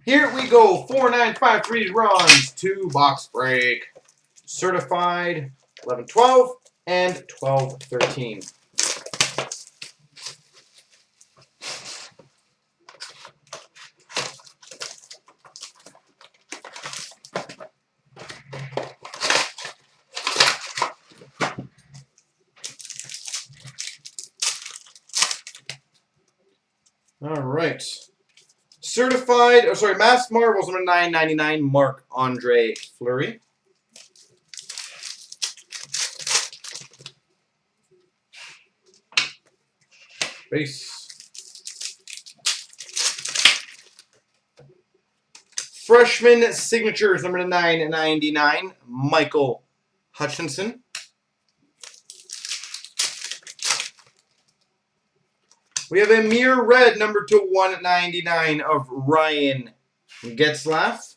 Here we go. 4953ron's 2-box break. Certified 11-12 and 12-13. All right. Certified, Masked Marvels number 999, Marc-Andre Fleury. Base. Freshman Signatures number 999, Michael Hutchinson. We have a Mirror Red number to 199 of Ryan Getzlaff.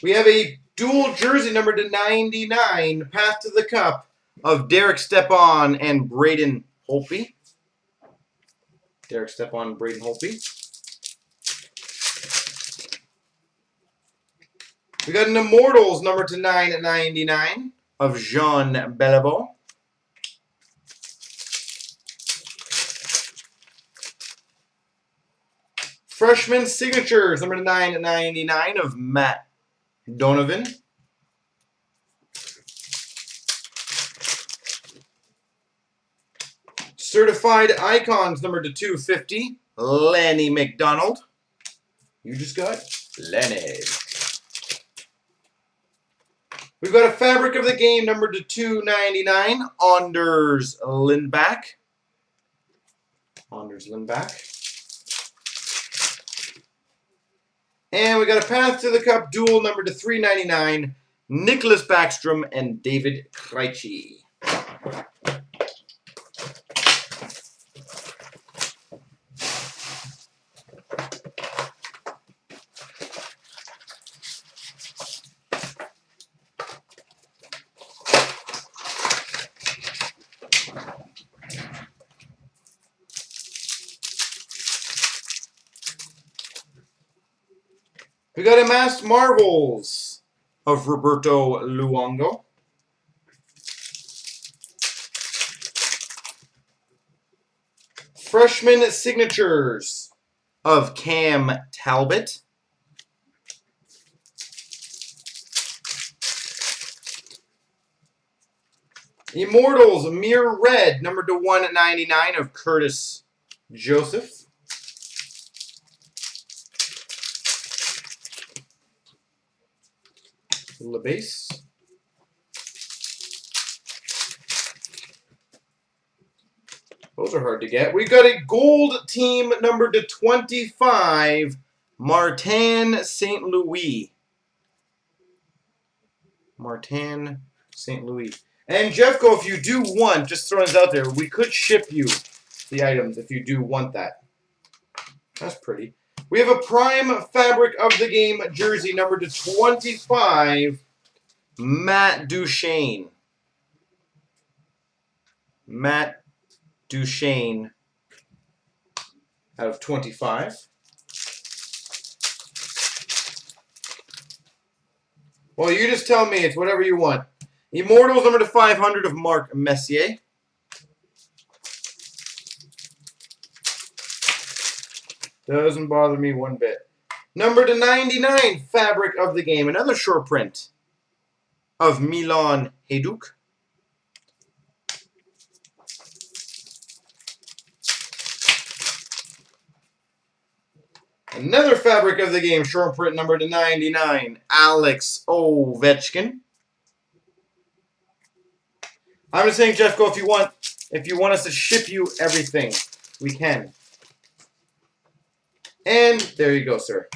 We have a dual jersey number to 99, Path to the Cup of Derek Stepan and Braden Holtby. Derek Stepan and Braden Holtby. We got an Immortals number to 999 of Jean Beliveau. Freshman Signatures number to 999 of Matt Donovan. Certified Icons number to 250, Lenny McDonald. You just got Lenny. We've got a Fabric of the Game number to 299, Anders Lindback. Anders Lindback. And we got a Path to the Cup dual number to 399, Nicholas Backstrom and David Krejci. We got a Masked Marvels of Roberto Luongo. Freshman Signatures of Cam Talbot. Immortals Mirror Red number to 199 of Curtis Joseph. The base. Those are hard to get. We got a gold team number to 25, Martin St. Louis. Martin St. Louis. And Jeffco, if you do want, just throwing this out there, we could ship you the items if you do want that. That's pretty. We have a Prime Fabric of the Game jersey number to 25, Matt Duchene. Matt Duchene out of 25. Well, you just tell me. It's whatever you want. Immortals number to 500 of Mark Messier. Doesn't bother me one bit. Number to 99, Fabric of the Game. Another short print of Milan Hajduk. Another Fabric of the Game, short print number to 99, Alex Ovechkin. I'm just saying, Jeffco, if you want us to ship you everything, we can. And there you go, sir.